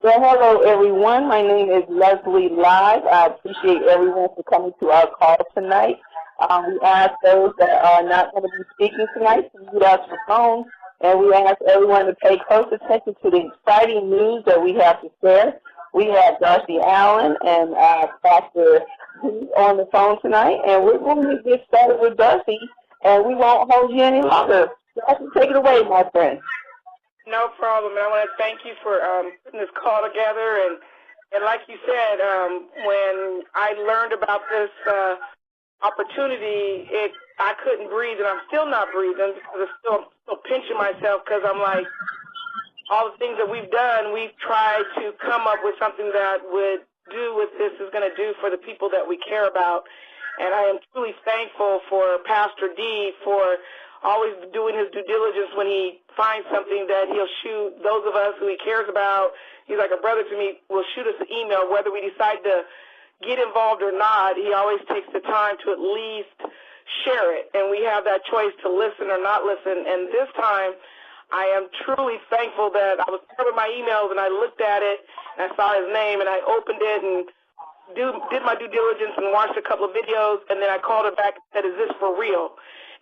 Well, hello, everyone. My name is Leslie Live. I appreciate everyone for coming to our call tonight. We ask those that are not going to be speaking tonight to mute out your phone, and we ask everyone to pay close attention to the exciting news that we have to share. We have Darcy Allen and Pastor D on the phone tonight, and we're going to get started with Darcy, and we won't hold you any longer. Darcy, take it away, my friend. No problem. And I want to thank you for putting this call together. And like you said, when I learned about this opportunity, I couldn't breathe, and I'm still not breathing because I'm still pinching myself because I'm like, all the things that we've done, we've tried to come up with something that would do what this is going to do for the people that we care about. And I am truly thankful for Pastor D for always doing his due diligence when he finds something that he'll shoot those of us who he cares about. He's like a brother to me, will shoot us an email, whether we decide to get involved or not. He always takes the time to at least share it, and we have that choice to listen or not listen. And this time, I am truly thankful that I was part of my emails, and I looked at it, and I saw his name, and I opened it and did my due diligence and watched a couple of videos, and then I called her back and said, is this for real?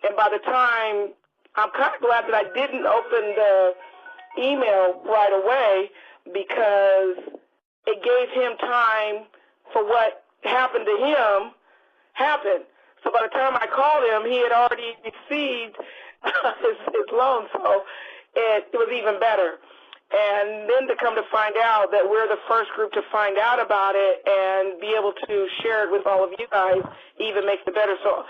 And by the time, I'm kind of glad that I didn't open the email right away because it gave him time for what happened to him happen. So by the time I called him, he had already received his loan, so it was even better. And then to come to find out that we're the first group to find out about it and be able to share it with all of you guys even makes it better. So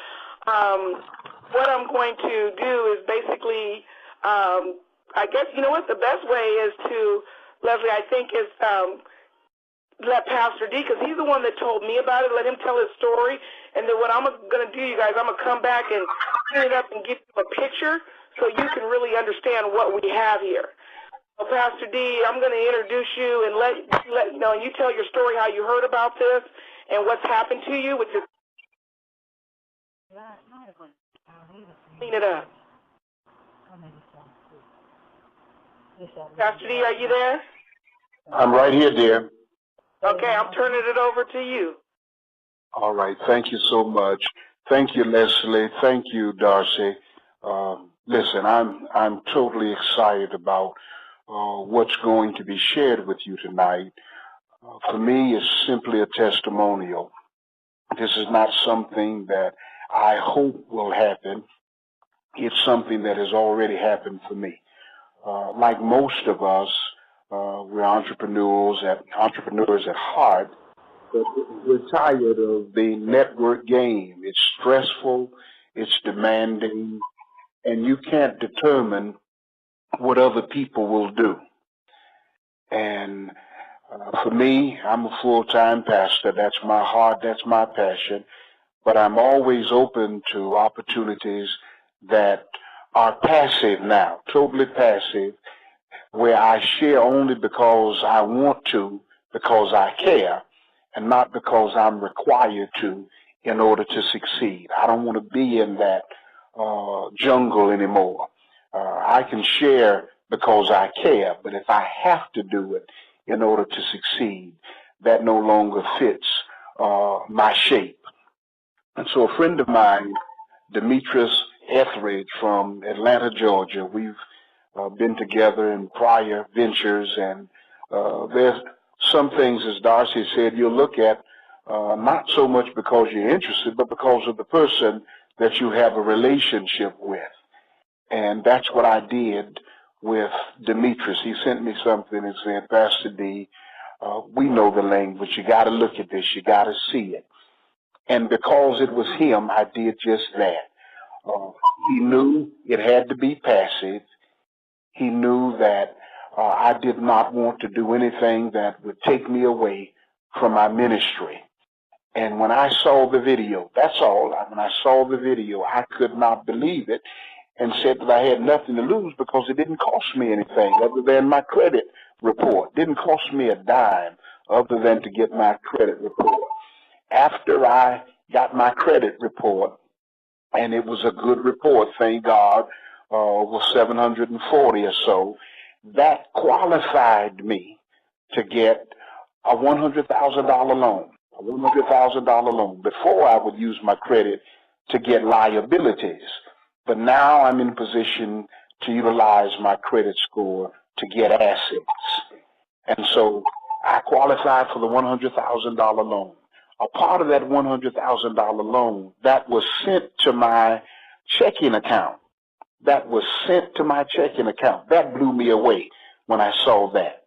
what I'm going to do is basically, I guess, you know what, the best way is to, Leslie, I think is let Pastor D, because he's the one that told me about it, let him tell his story, and then what I'm going to do, you guys, I'm going to come back and clean it up and give you a picture so you can really understand what we have here. So Pastor D, I'm going to introduce you and let you know, and you tell your story, how you heard about this and what's happened to you, which is clean it up. Pastor D, are you there? I'm right here, dear. Okay, I'm turning it over to you. All right. Thank you so much. Thank you, Leslie. Thank you, Darcy. Listen, I'm totally excited about what's going to be shared with you tonight. For me, it's simply a testimonial. This is not something that I hope will happen. It's something that has already happened for me. Like most of us, we're entrepreneurs at heart, but we're tired of the network game. It's stressful, it's demanding, and you can't determine what other people will do. And for me, I'm a full-time pastor. That's my heart, that's my passion. But I'm always open to opportunities that are passive now, totally passive, where I share only because I want to, because I care, and not because I'm required to in order to succeed. I don't want to be in that jungle anymore. I can share because I care, but if I have to do it in order to succeed, that no longer fits my shape. And so a friend of mine, Demetrius Etheridge from Atlanta, Georgia, we've been together in prior ventures, and there's some things, as Darcy said, you'll look at not so much because you're interested, but because of the person that you have a relationship with. And that's what I did with Demetrius. He sent me something and said, Pastor D, we know the language. You got to look at this. You got to see it. And because it was him, I did just that. He knew it had to be passive. He knew that I did not want to do anything that would take me away from my ministry. And when I saw the video, that's all. When I saw the video, I could not believe it and said that I had nothing to lose because it didn't cost me anything other than my credit report. It didn't cost me a dime other than to get my credit report. After I got my credit report, and it was a good report, thank God, was 740 or so, that qualified me to get a $100,000 loan, a $100,000 loan. Before, I would use my credit to get liabilities, but now I'm in position to utilize my credit score to get assets. And so I qualified for the $100,000 loan. A part of that $100,000 loan that was sent to my checking account. That was sent to my checking account. That blew me away when I saw that.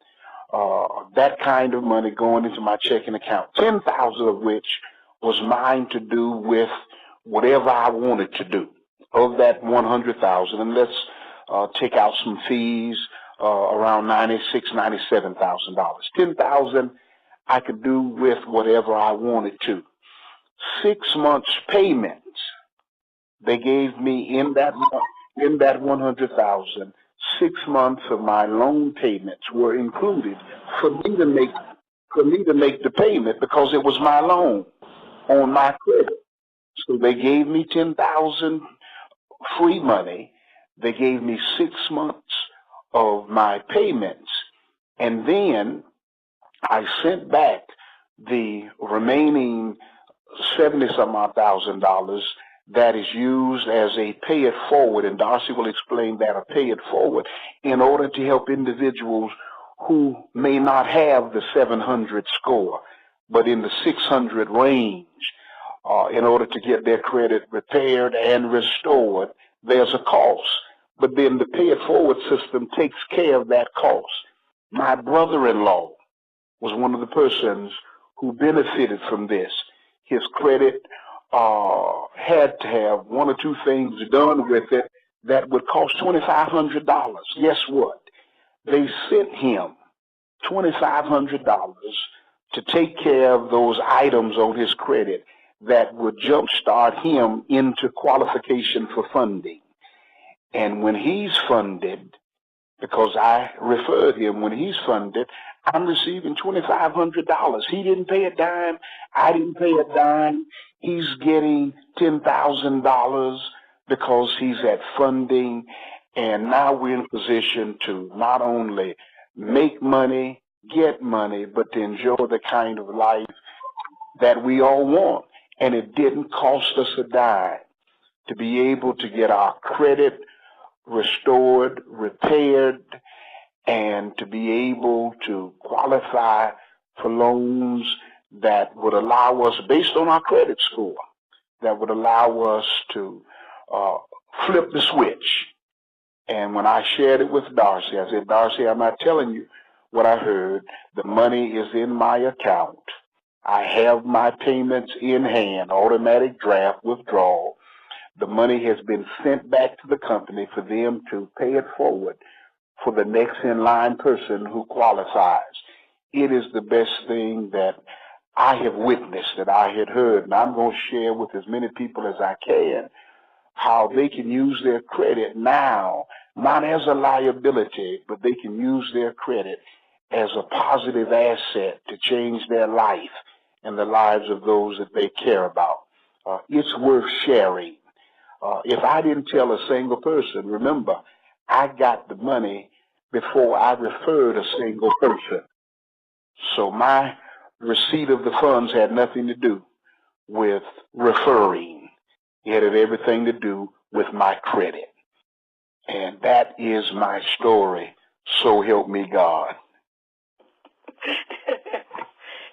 That kind of money going into my checking account, 10,000 of which was mine to do with whatever I wanted to do. Of that 100,000, and let's take out some fees, around $96,000, $97,000. 10,000 I could do with whatever I wanted to. 6 months payments they gave me in that 100,000. 6 months of my loan payments were included for me to make the payment because it was my loan on my credit. So they gave me 10,000 free money. They gave me 6 months of my payments, and then I sent back the remaining $70-some-odd thousand that is used as a pay it forward, and Darcy will explain that, a pay it forward, in order to help individuals who may not have the 700 score, but in the 600 range, in order to get their credit repaired and restored. There's a cost, but then the pay it forward system takes care of that cost. My brother-in-law was one of the persons who benefited from this. His credit had to have one or two things done with it that would cost $2,500. Guess what? They sent him $2,500 to take care of those items on his credit that would jumpstart him into qualification for funding. And when he's funded, because I referred him, when he's funded, I'm receiving $2,500. He didn't pay a dime. I didn't pay a dime. He's getting $10,000 because he's at funding. And now we're in position to not only make money, get money, but to enjoy the kind of life that we all want. And it didn't cost us a dime to be able to get our credit restored, repaired, and to be able to qualify for loans that would allow us, based on our credit score, that would allow us to flip the switch. And when I shared it with Darcy, I said, Darcy, I'm not telling you what I heard. The money is in my account. I have my payments in hand, automatic draft withdrawal. The money has been sent back to the company for them to pay it forward for the next in line person who qualifies. It is the best thing that I have witnessed, that I had heard, and I'm going to share with as many people as I can how they can use their credit now, not as a liability, but they can use their credit as a positive asset to change their life and the lives of those that they care about. It's worth sharing. If I didn't tell a single person, remember, I got the money before I referred a single person. So my receipt of the funds had nothing to do with referring. It had everything to do with my credit. And that is my story. So help me God.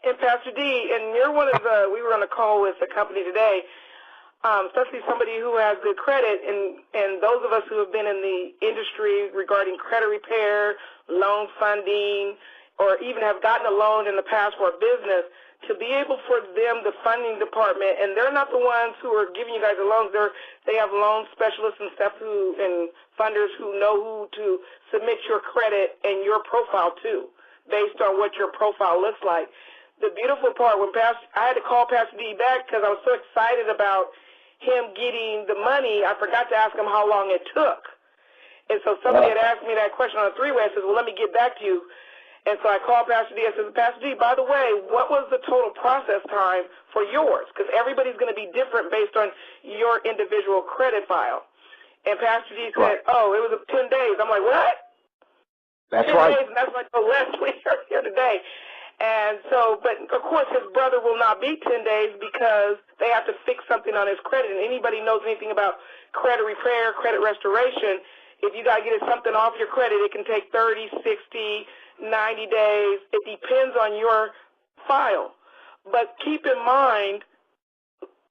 And Pastor D, and you're one of the, we were on a call with a company today, especially somebody who has good credit, and those of us who have been in the industry regarding credit repair, loan funding, or even have gotten a loan in the past for a business, to be able for them, the funding department, and they're not the ones who are giving you guys the loans, they have loan specialists and stuff and funders who know who to submit your credit and your profile to, based on what your profile looks like. The beautiful part, I had to call Pastor D back because I was so excited about him getting the money, I forgot to ask him how long it took. And so somebody had asked me that question on a three-way. I said, well, let me get back to you. And so I called Pastor D. I said, Pastor D, by the way, what was the total process time for yours? Because everybody's going to be different based on your individual credit file. And Pastor D said, oh, it was 10 days. I'm like, what? That's 10 right. days, and that's like the Leslie here today. And so, but of course his brother will not be 10 days because they have to fix something on his credit. And anybody knows anything about credit repair, credit restoration, if you got to get something off your credit, it can take 30, 60, 90 days. It depends on your file. But keep in mind,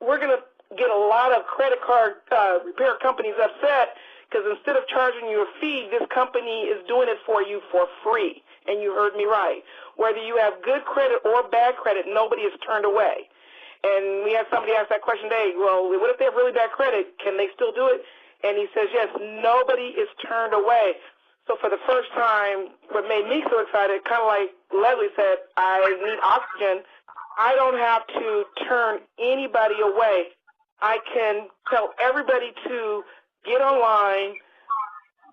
we're going to get a lot of credit card repair companies upset because instead of charging you a fee, this company is doing it for you for free. And you heard me right. Whether you have good credit or bad credit, nobody is turned away. And we had somebody ask that question today, well, what if they have really bad credit? Can they still do it? And he says, yes, nobody is turned away. So for the first time, what made me so excited, kind of like Leslie said, I need oxygen. I don't have to turn anybody away. I can tell everybody to get online.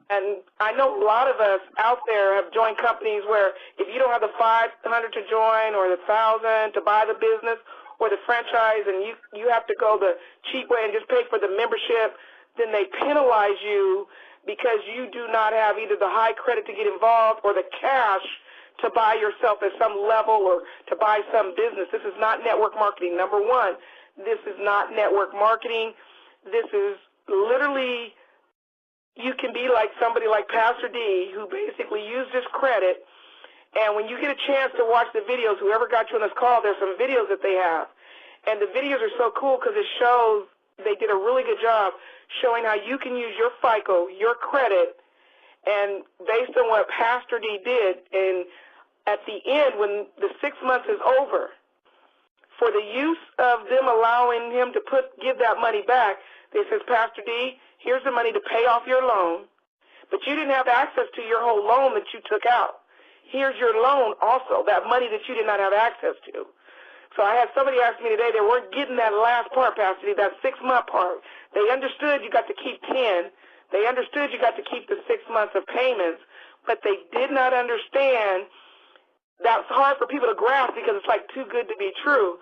And I know a lot of us out there have joined companies where if you don't have the $500 to join or the $1,000 to buy the business or the franchise and you have to go the cheap way and just pay for the membership, then they penalize you because you do not have either the high credit to get involved or the cash to buy yourself at some level or to buy some business. This is not network marketing. Number one, this is not network marketing. This is literally, you can be like somebody like Pastor D, who basically used his credit, and when you get a chance to watch the videos, whoever got you on this call, there's some videos that they have. And the videos are so cool because it shows, they did a really good job showing how you can use your FICO, your credit, and based on what Pastor D did, and at the end, when the 6 months is over, for the use of them allowing him to give that money back, they says, Pastor D, here's the money to pay off your loan, but you didn't have access to your whole loan that you took out. Here's your loan also, that money that you did not have access to. So I had somebody ask me today, they weren't getting that last part, Pastor D, that 6-month part. They understood you got to keep 10. They understood you got to keep the 6 months of payments, but they did not understand. That's hard for people to grasp because it's like too good to be true.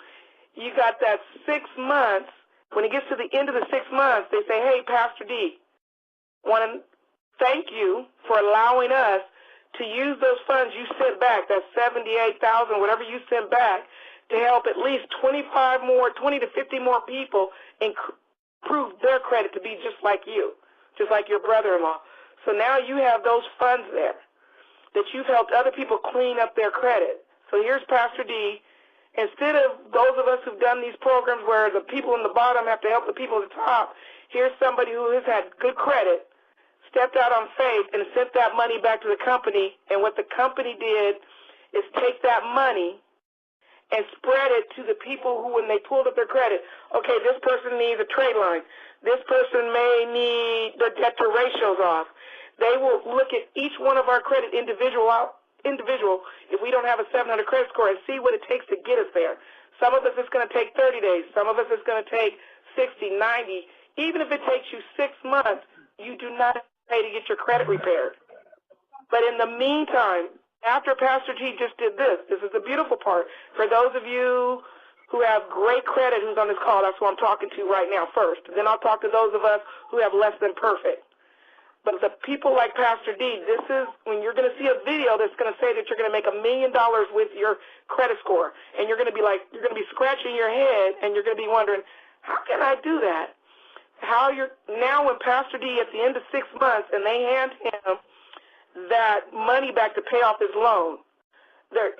You got that 6 months. When it gets to the end of the 6 months, they say, hey, Pastor D, want to thank you for allowing us to use those funds you sent back, that $78,000, whatever you sent back, to help at least 20 to 50 more people improve their credit to be just like you, just like your brother-in-law. So now you have those funds there that you've helped other people clean up their credit. So here's Pastor D. Instead of those of us who've done these programs where the people in the bottom have to help the people at the top, here's somebody who has had good credit, stepped out on faith, and sent that money back to the company. And what the company did is take that money and spread it to the people who, when they pulled up their credit, okay, this person needs a trade line. This person may need the debt to ratios off. They will look at each one of our credit individual if we don't have a 700 credit score and see what it takes to get us there. Some of us it's going to take 30 days. Some of us it's going to take 60, 90. Even if it takes you 6 months, you do not pay to get your credit repaired. But in the meantime, after Pastor G just did this is the beautiful part. For those of you who have great credit who's on this call, that's who I'm talking to right now first. Then I'll talk to those of us who have less than perfect. But the people like Pastor D, this is when you're going to see a video that's going to say that you're going to make $1 million with your credit score. And you're going to be like, you're going to be scratching your head and you're going to be wondering, how can I do that? Now when Pastor D at the end of 6 months and they hand him that money back to pay off his loan,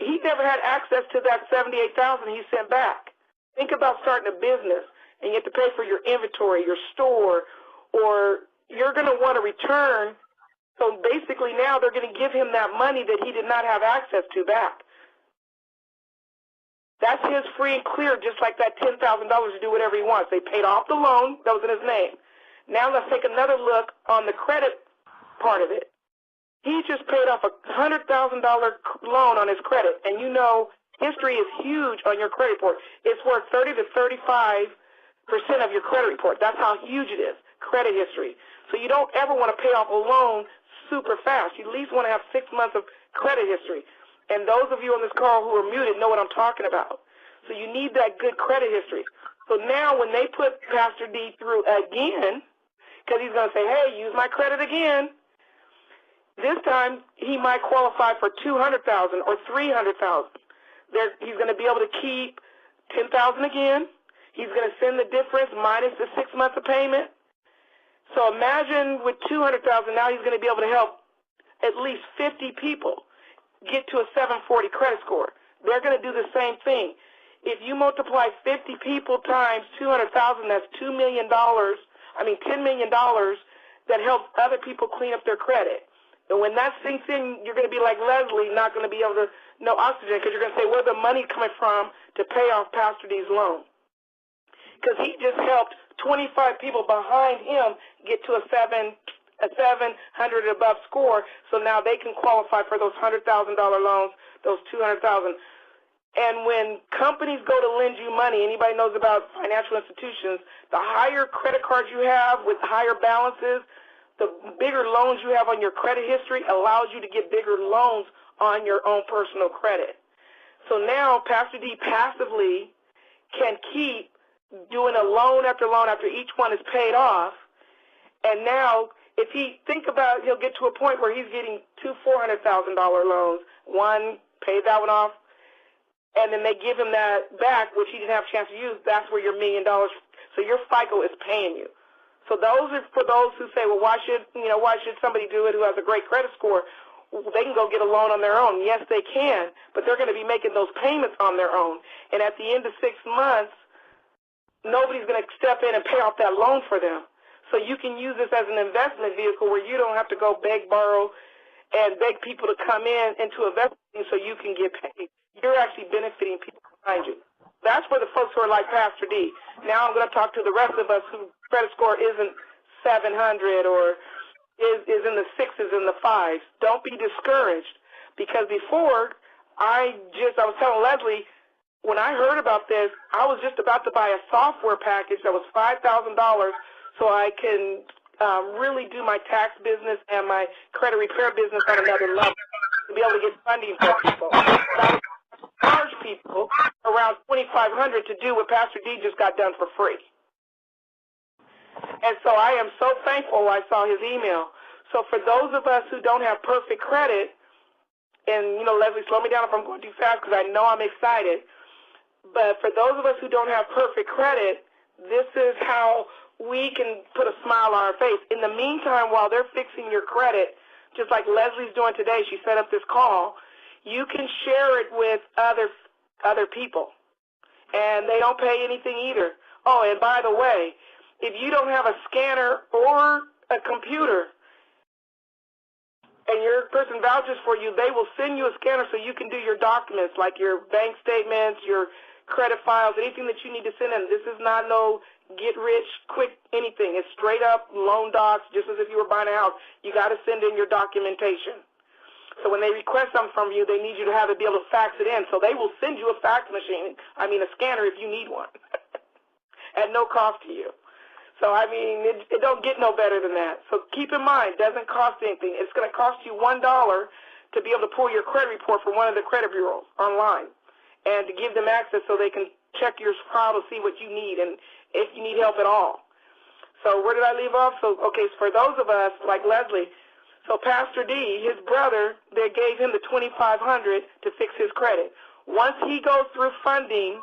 he never had access to that $78,000 he sent back. Think about starting a business and you have to pay for your inventory, your store, or you're going to want to return. So basically now they're going to give him that money that he did not have access to back. That's his free and clear, just like that $10,000 to do whatever he wants. They paid off the loan that was in his name. Now let's take another look on the credit part of it. He just paid off a $100,000 loan on his credit, and you know history is huge on your credit report. It's worth 30 to 35% of your credit report. That's how huge it is, credit history. So you don't ever want to pay off a loan super fast. You at least want to have 6 months of credit history. And those of you on this call who are muted know what I'm talking about. So you need that good credit history. So now when they put Pastor D through again, because he's going to say, hey, use my credit again, This time, he might qualify for $200,000 or $300,000. He's going to be able to keep $10,000 again. He's going to send the difference minus the 6 months of payment. So imagine with $200,000, now he's going to be able to help at least 50 people get to a 740 credit score. They're going to do the same thing. If you multiply 50 people times $200,000, that's $2 million. $10 million that helps other people clean up their credit. And when that sinks in, you're going to be like Leslie, not going to be able to no oxygen, because you're going to say, where's the money coming from to pay off Pastor D's loan? Because he just helped 25 people behind him get to a 700 above score, so now they can qualify for those $100,000 loans, those $200,000. And when companies go to lend you money, anybody knows about financial institutions, the higher credit cards you have with higher balances, the bigger loans you have on your credit history allows you to get bigger loans on your own personal credit. So now Pastor D passively can keep doing a loan after loan after each one is paid off. And now if he he'll get to a point where he's getting two $400,000 loans. One, pay that one off, and then they give him that back, which he didn't have a chance to use. That's where your $1 million, so your FICO is paying you. So those are for those who say, well, why should somebody do it who has a great credit score? They can go get a loan on their own. Yes, they can, but they're going to be making those payments on their own. And at the end of 6 months, nobody's going to step in and pay off that loan for them. So you can use this as an investment vehicle where you don't have to go beg, borrow, and beg people to come into investing so you can get paid. You're actually benefiting people behind you. That's for the folks who are like Pastor D. Now I'm going to talk to the rest of us whose credit score isn't 700 or is in the 6s and the 5s. Don't be discouraged, because before I was telling Leslie, when I heard about this, I was just about to buy a software package that was $5,000 so I can really do my tax business and my credit repair business on another level to be able to get funding for people. So charge people around $2,500 to do what Pastor D just got done for free. And so I am so thankful I saw his email. So for those of us who don't have perfect credit, and, Leslie, slow me down if I'm going too fast because I know I'm excited, but for those of us who don't have perfect credit, this is how we can put a smile on our face. In the meantime, while they're fixing your credit, just like Leslie's doing today, she set up this call, you can share it with other people, and they don't pay anything either. Oh, and by the way, if you don't have a scanner or a computer and your person vouches for you, they will send you a scanner so you can do your documents, like your bank statements, your credit files, anything that you need to send in. This is not no get-rich-quick anything. It's straight-up loan docs, just as if you were buying a house. You got to send in your documentation. So when they request something from you, they need you to have it, be able to fax it in. So they will send you a fax machine, a scanner if you need one, at no cost to you. So, it don't get no better than that. So keep in mind, it doesn't cost anything. It's going to cost you $1 to be able to pull your credit report from one of the credit bureaus online and to give them access so they can check your file to see what you need and if you need help at all. So where did I leave off? So for those of us like Leslie, so Pastor D, his brother, they gave him the $2,500 to fix his credit. Once he goes through funding,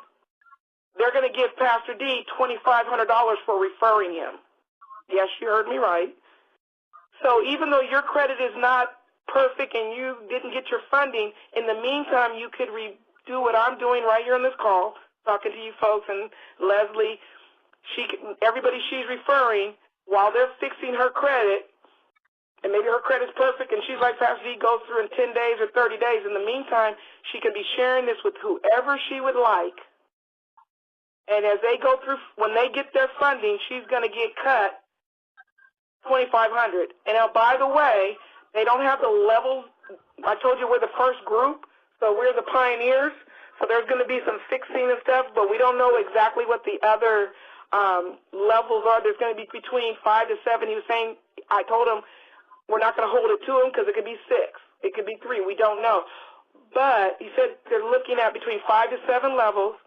they're going to give Pastor D $2,500 for referring him. Yes, you heard me right. So even though your credit is not perfect and you didn't get your funding, in the meantime, you could do what I'm doing right here on this call, talking to you folks, and Leslie, everybody she's referring, while they're fixing her credit, and maybe her credit's perfect, and she's like Pastor D goes through in 10 days or 30 days. In the meantime, she can be sharing this with whoever she would like. And as they go through, when they get their funding, she's going to get cut $2,500. And now, by the way, they don't have the levels. I told you we're the first group, so we're the pioneers. So there's going to be some fixing and stuff, but we don't know exactly what the other levels are. There's going to be between 5 to 7. He was saying, I told him we're not going to hold it to him because it could be 6. It could be 3. We don't know. But he said they're looking at between 5 to 7 levels,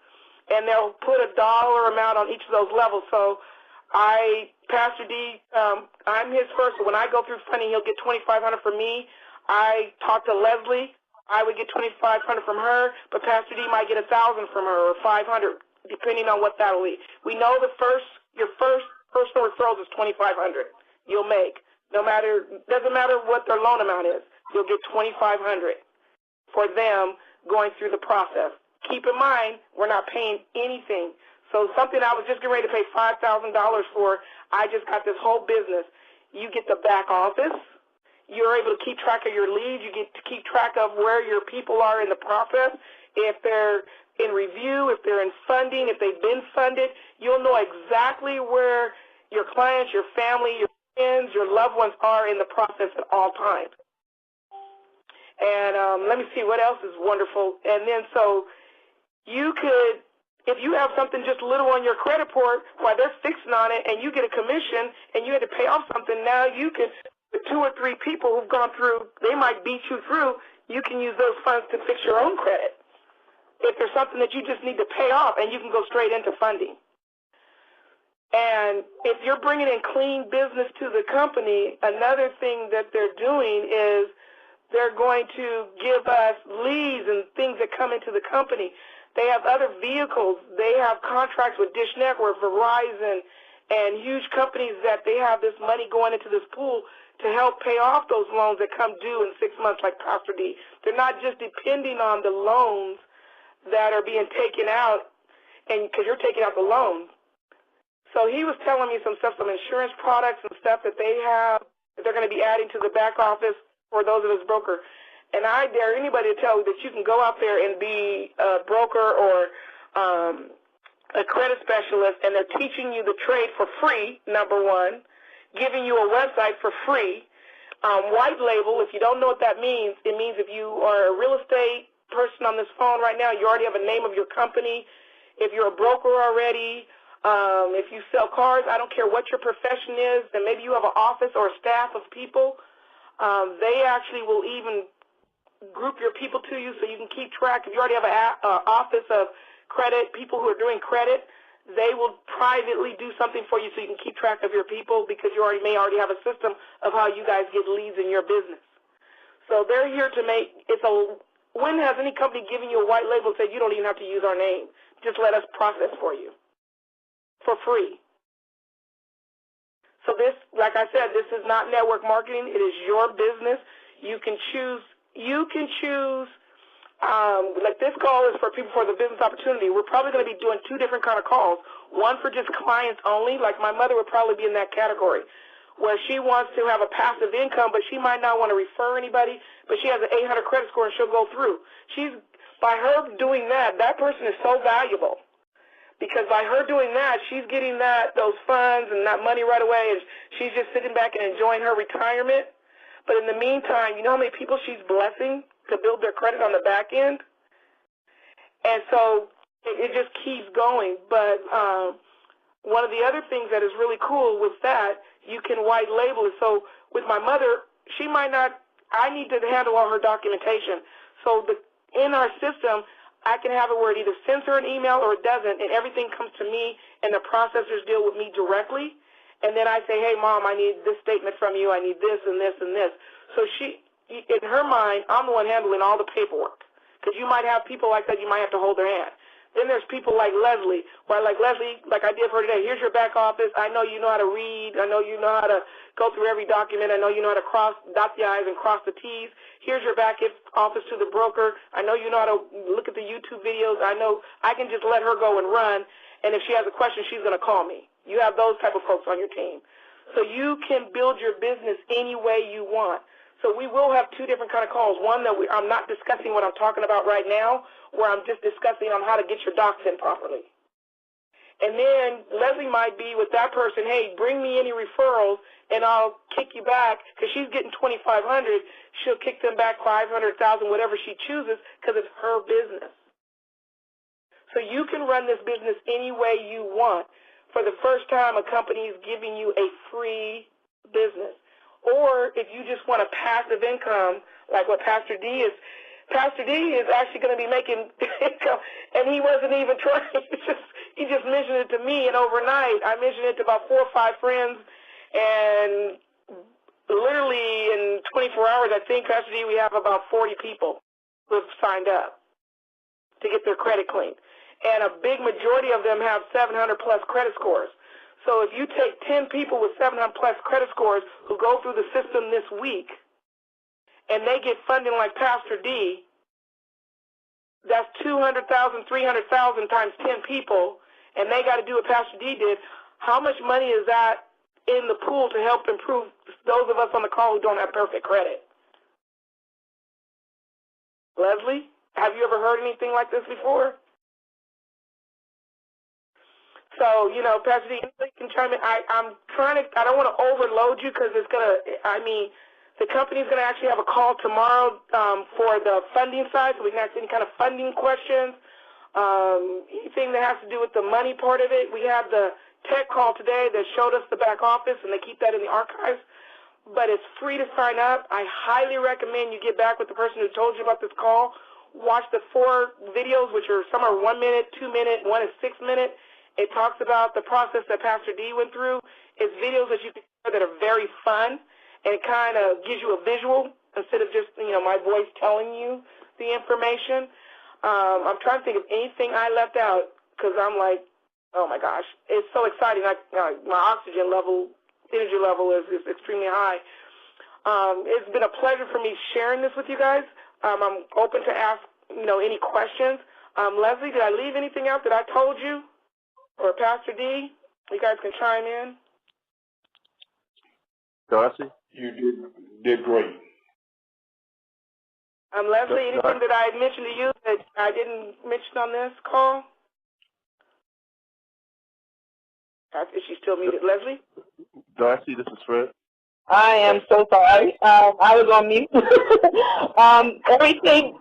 and they'll put a dollar amount on each of those levels. So Pastor D, I'm his first. So when I go through funding, he'll get $2,500 from me. I talk to Leslie. I would get $2,500 from her, but Pastor D might get $1,000 from her or $500, depending on what that'll be. We know your first personal referrals is $2,500. You'll make doesn't matter what their loan amount is. You'll get $2,500 for them going through the process. Keep in mind, we're not paying anything. So something I was just getting ready to pay $5,000 for, I just got this whole business. You get the back office. You're able to keep track of your leads. You get to keep track of where your people are in the process. If they're in review, if they're in funding, if they've been funded, you'll know exactly where your clients, your family, your friends, your loved ones are in the process at all times. And let me see what else is wonderful. And then so you could, if you have something just little on your credit report while they're fixing on it and you get a commission and you had to pay off something, now you can, the 2 or 3 people who've gone through, they might beat you through, you can use those funds to fix your own credit. If there's something that you just need to pay off, and you can go straight into funding. And if you're bringing in clean business to the company, another thing that they're doing is they're going to give us leads and things that come into the company. They have other vehicles. They have contracts with Dish Network, Verizon, and huge companies that they have this money going into this pool to help pay off those loans that come due in 6 months like Pastor D. They're not just depending on the loans that are being taken out, and because you're taking out the loan. So he was telling me some stuff, some insurance products and stuff that they have that they're going to be adding to the back office for those of us broker. And I dare anybody to tell you that you can go out there and be a broker or a credit specialist, and they're teaching you the trade for free, number one, giving you a website for free. White label, if you don't know what that means, it means if you are a real estate person on this phone right now, you already have a name of your company. If you're a broker already, if you sell cars, I don't care what your profession is, and maybe you have an office or a staff of people, they actually will even group your people to you so you can keep track. If you already have an office of credit, people who are doing credit, they will privately do something for you so you can keep track of your people because you may already have a system of how you guys get leads in your business. So they're here to make, when has any company given you a white label and said you don't even have to use our name? Just let us process for you for free. So this, like I said, this is not network marketing. It is your business. You can choose, like this call is for people for the business opportunity. We're probably going to be doing 2 different kind of calls. One for just clients only, like my mother would probably be in that category, where she wants to have a passive income, but she might not want to refer anybody, but she has an 800 credit score and she'll go through. By her doing that, that person is so valuable. Because by her doing that, she's getting those funds and that money right away, and she's just sitting back and enjoying her retirement. But in the meantime, you know how many people she's blessing to build their credit on the back end? And so it just keeps going. But one of the other things that is really cool with that, you can white label it. So with my mother, she might not, I need to handle all her documentation. So in our system, I can have it where it either sends her an email or it doesn't, and everything comes to me, and the processors deal with me directly. And then I say, hey, Mom, I need this statement from you. I need this and this and this. So she, in her mind, I'm the one handling all the paperwork. Because you might have people like that, you might have to hold their hand. Then there's people like Leslie, where like Leslie, like I did for her today, here's your back office. I know you know how to read. I know you know how to go through every document. I know you know how to dot the I's and cross the T's. Here's your back office to the broker. I know you know how to look at the YouTube videos. I know I can just let her go and run, and if she has a question, she's going to call me. You have those type of folks on your team. So you can build your business any way you want. So we will have 2 different kind of calls. One that I'm not discussing what I'm talking about right now, where I'm just discussing on how to get your docs in properly. And then Leslie might be with that person, hey, bring me any referrals, and I'll kick you back, because she's getting $2,500. She'll kick them back $500,000, whatever she chooses, because it's her business. So you can run this business any way you want. For the first time, a company is giving you a free business. Or if you just want a passive income, like what Pastor D is actually going to be making income, and he wasn't even trying. he just mentioned it to me, and overnight I mentioned it to about 4 or 5 friends, and literally in 24 hours, I think, Pastor D, we have about 40 people who have signed up to get their credit clean. And a big majority of them have 700-plus credit scores. So if you take 10 people with 700-plus credit scores who go through the system this week, and they get funding like Pastor D, that's 200,000, 300,000 times 10 people, and they got to do what Pastor D did. How much money is that in the pool to help improve those of us on the call who don't have perfect credit? Leslie, have you ever heard anything like this before? So, you know, Pastor D, you can chime in. I don't want to overload you because it's going to, the company's going to actually have a call tomorrow for the funding side, so we can ask any kind of funding questions, anything that has to do with the money part of it. We had the tech call today that showed us the back office, and they keep that in the archives. But it's free to sign up. I highly recommend you get back with the person who told you about this call. Watch the 4 videos, which are some are 1 minute, 2 minute, one is 6 minute. It talks about the process that Pastor D went through. It's videos that you can hear that are very fun, and it kind of gives you a visual instead of just, you know, my voice telling you the information. I'm trying to think of anything I left out because I'm like, oh my gosh, it's so exciting. My oxygen level, energy level is extremely high. It's been a pleasure for me sharing this with you guys. I'm open to ask, you know, any questions. Leslie, did I leave anything out that I told you? Or Pastor D, you guys can chime in. Darcy? You did great. Leslie, anything that I mentioned to you that I didn't mention on this call? Is she still muted? Leslie? Darcy, this is Fred. I am so sorry. I was on mute. Everything.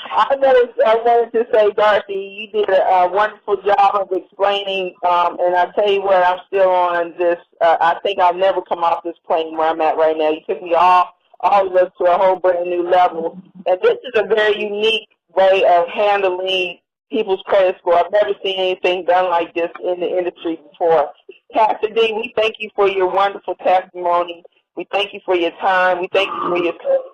I wanted to say, Darcy, you did a wonderful job of explaining. And I tell you what, I'm still on this. I think I'll never come off this plane where I'm at right now. You took me all of us to a whole brand new level. And this is a very unique way of handling people's credit score. I've never seen anything done like this in the industry before. Pastor D, we thank you for your wonderful testimony. We thank you for your time. We thank you for your service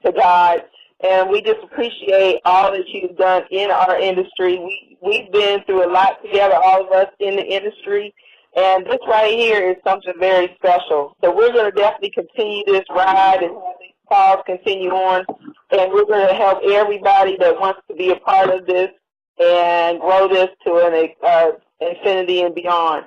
to God. And we just appreciate all that you've done in our industry. We've been through a lot together, all of us in the industry. And this right here is something very special. So we're going to definitely continue this ride and have these calls continue on. And we're going to help everybody that wants to be a part of this and grow this to an infinity and beyond.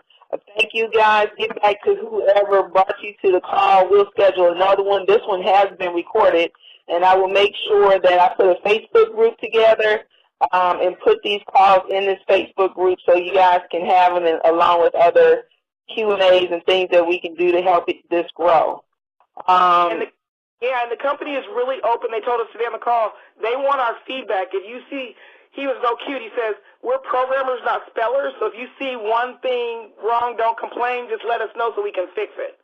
Thank you, guys. Get back to whoever brought you to the call. We'll schedule another one. This one has been recorded, and I will make sure that I put a Facebook group together and put these calls in this Facebook group so you guys can have them along with other Q&As and things that we can do to help this grow. And the company is really open. They told us today on the call they want our feedback. If you see, he was so cute. He says, we're programmers, not spellers, so if you see one thing wrong, don't complain. Just let us know so we can fix it.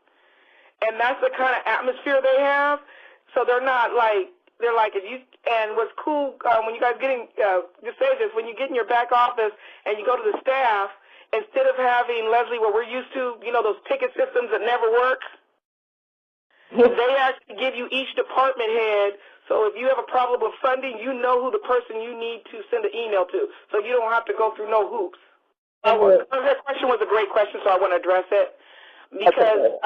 And that's the kind of atmosphere they have. So they're not like, they're like, if you, and what's cool when you guys just say this, when you get in your back office and you go to the staff, instead of having, Leslie, what we're used to, you know, those ticket systems that never work, they actually give you each department head. So if you have a problem with funding, you know who the person you need to send an email to. So you don't have to go through no hoops. That question was a great question, so I want to address it. Because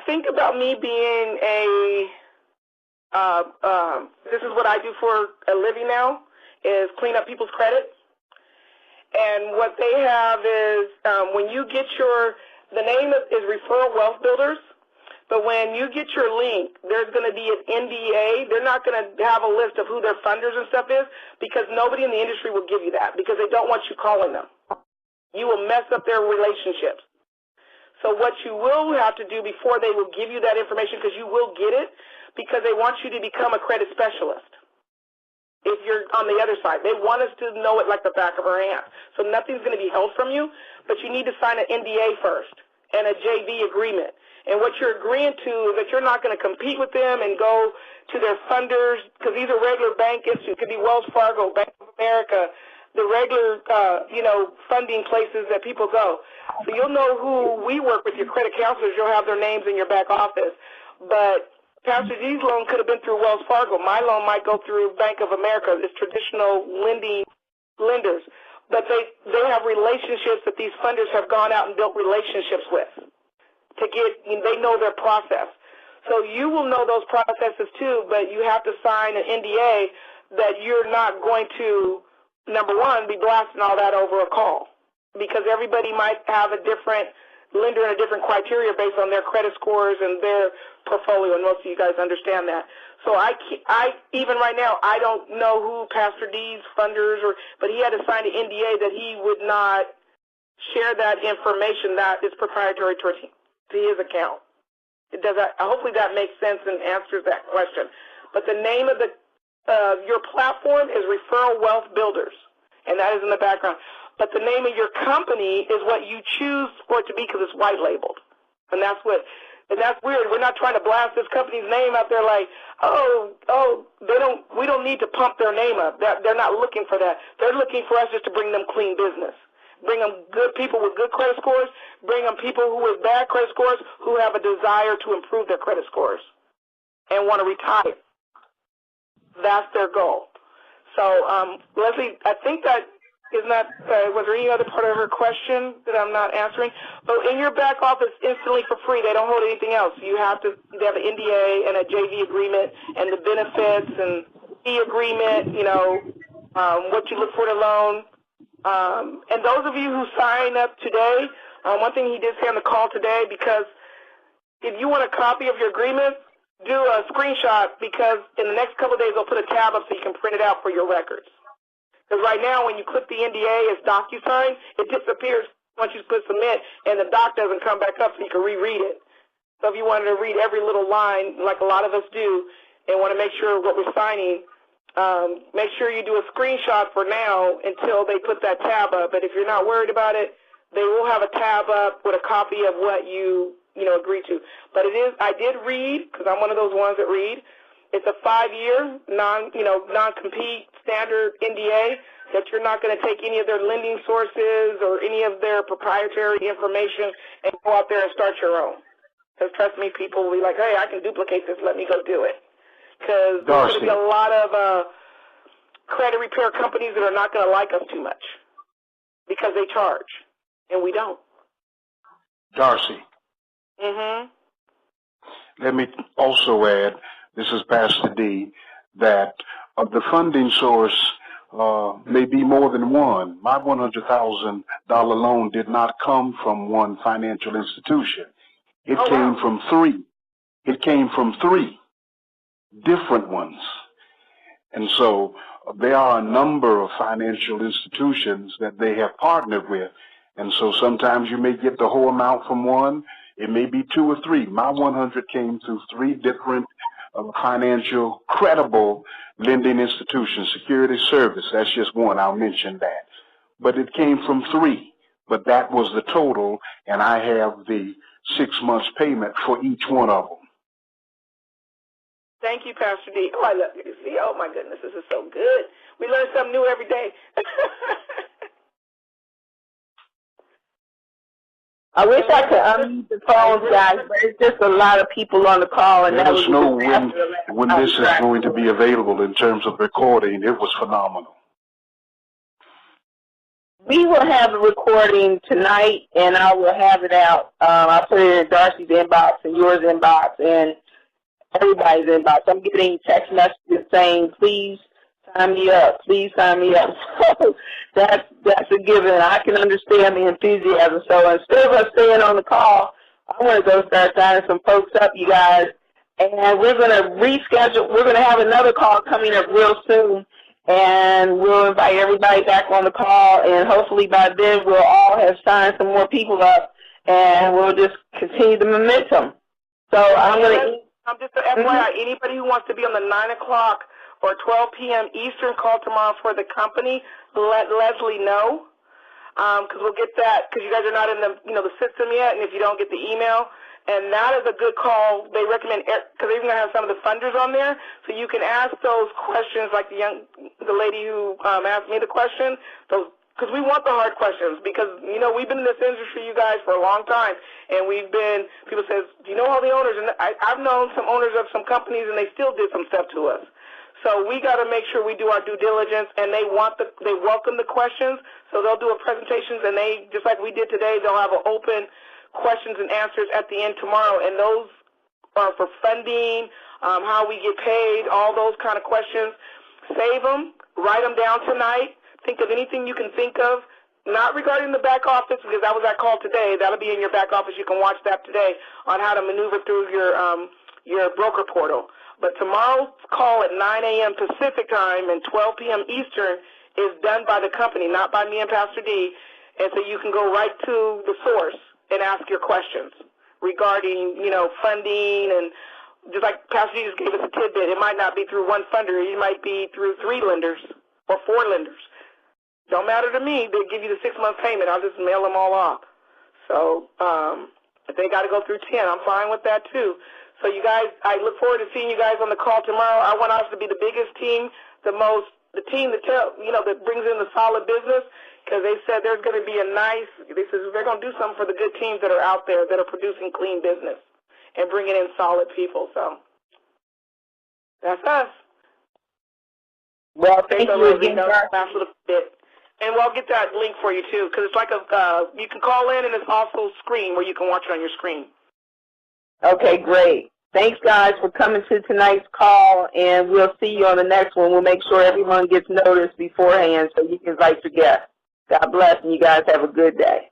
think about me being this is what I do for a living now, is clean up people's credit. And what they have is when you get the name is Referral Wealth Builders. But when you get your link, there's going to be an NDA. They're not going to have a list of who their funders and stuff is because nobody in the industry will give you that because they don't want you calling them. You will mess up their relationships. So what you will have to do before they will give you that information, because you will get it, because they want you to become a credit specialist. If you're on the other side, they want us to know it like the back of our hand. So nothing's going to be held from you, but you need to sign an NDA first and a JV agreement. And what you're agreeing to is that you're not going to compete with them and go to their funders, because these are regular bank institutes. It could be Wells Fargo, Bank of America, the regular, funding places that people go. So you'll know who we work with, your credit counselors. You'll have their names in your back office. But Pastor D's loan could have been through Wells Fargo. My loan might go through Bank of America. It's traditional lenders. But they have relationships that these funders have gone out and built relationships with they know their process. So you will know those processes too, but you have to sign an NDA that you're not going to, number one, be blasting all that over a call, because everybody might have a different lender and a different criteria based on their credit scores and their portfolio, and most of you guys understand that. So I even right now, I don't know who Pastor D's funders but he had to sign an NDA that he would not share that information that is proprietary to his account. Hopefully that makes sense and answers that question. But the name of your platform is Referral Wealth Builders, and that is in the background. But the name of your company is what you choose for it to be, because it's white labeled, and that's weird. We're not trying to blast this company's name out there like, we don't need to pump their name up. They're not looking for that. They're looking for us just to bring them clean business. Bring them good people with good credit scores. Bring them people who with bad credit scores who have a desire to improve their credit scores and want to retire. That's their goal. So, Leslie, I think that was there any other part of her question that I'm not answering? But in your back office, instantly for free, they don't hold anything else. They have an NDA and a JV agreement and the benefits and fee agreement, what you look for in a loan. And those of you who sign up today, one thing he did say on the call today, because if you want a copy of your agreement, do a screenshot, because in the next couple of days they'll put a tab up so you can print it out for your records. Because right now when you click the NDA as DocuSign, it disappears once you put submit, and the doc doesn't come back up so you can reread it. So if you wanted to read every little line, like a lot of us do, and want to make sure what we're signing, make sure you do a screenshot for now until they put that tab up. But if you're not worried about it, they will have a tab up with a copy of what you agree to. But I did read, because I'm one of those ones that read. It's a 5-year non-compete standard NDA that you're not going to take any of their lending sources or any of their proprietary information and go out there and start your own. Because trust me, people will be like, hey, I can duplicate this. Let me go do it. Because there's going to be a lot of credit repair companies that are not going to like us too much because they charge, and we don't. Darcy. Mm-hmm. Let me also add, this is Pastor D, that the funding source may be more than one. My $100,000 loan did not come from one financial institution. It came from three. It came from three different ones. And so there are a number of financial institutions that they have partnered with. And so sometimes you may get the whole amount from one. It may be 2 or 3. My 100 came through 3 different financial, credible lending institutions. Security Service, that's just one. I'll mention that. But it came from 3. But that was the total, and I have the 6 months payment for each one of them. Thank you, Pastor D. Oh, I love you to see. Oh, my goodness, this is so good. We learn something new every day. I wish I could unmute the phones, guys, but it's just a lot of people on the call. And let us know when this is going to be available in terms of recording. It was phenomenal. We will have a recording tonight, and I will have it out. I'll put it in Darcy's inbox and yours inbox and everybody's inbox. I'm getting text messages saying, please sign me up. Please sign me up. So that's a given. I can understand the enthusiasm. So instead of us staying on the call, I want to go start signing some folks up, you guys. And we're going to reschedule. We're going to have another call coming up real soon. And we'll invite everybody back on the call. And hopefully by then we'll all have signed some more people up. And we'll just continue the momentum. So I'm going to... just an FYI, anybody who wants to be on the 9 o'clock or 12 p.m. Eastern call tomorrow for the company, let Leslie know, because we'll get that, because you guys are not in the the system yet, and if you don't get the email, And that is a good call. They recommend, because they're going to have some of the funders on there, so you can ask those questions like the lady who asked me the question, because we want the hard questions, because, you know, we've been in this industry, you guys, for a long time, and people says, do you know all the owners? And I've known some owners of some companies, and they still did some stuff to us. So we got to make sure we do our due diligence, and they welcome the questions, so they'll do a presentations, and they, just like we did today, they'll have an open questions and answers at the end tomorrow, and those are for funding, how we get paid, all those kind of questions. Save them, write them down tonight, think of anything you can think of, not regarding the back office, because that was our call today. That'll be in your back office. You can watch that today on how to maneuver through your broker portal. But tomorrow's call at 9 a.m. Pacific time and 12 p.m. Eastern is done by the company, not by me and Pastor D, and so you can go right to the source and ask your questions regarding, you know, funding, and just like Pastor D just gave us a tidbit, it might not be through one funder, it might be through 3 lenders or 4 lenders. Don't matter to me, they give you the 6-month payment, I'll just mail them all off. So if they got to go through 10, I'm fine with that too. So you guys, I look forward to seeing you guys on the call tomorrow. I want us to be the biggest team, the team that brings in the solid business, because they said there's going to be they're going to do something for the good teams that are out there that are producing clean business and bringing in solid people. So that's us. Well, thank you again, last little bit. And we'll get that link for you, too, because it's like you can call in, and it's also screen where you can watch it on your screen. Okay, great. Thanks, guys, for coming to tonight's call, and we'll see you on the next one. We'll make sure everyone gets notice beforehand so you can invite your guests. God bless, and you guys have a good day.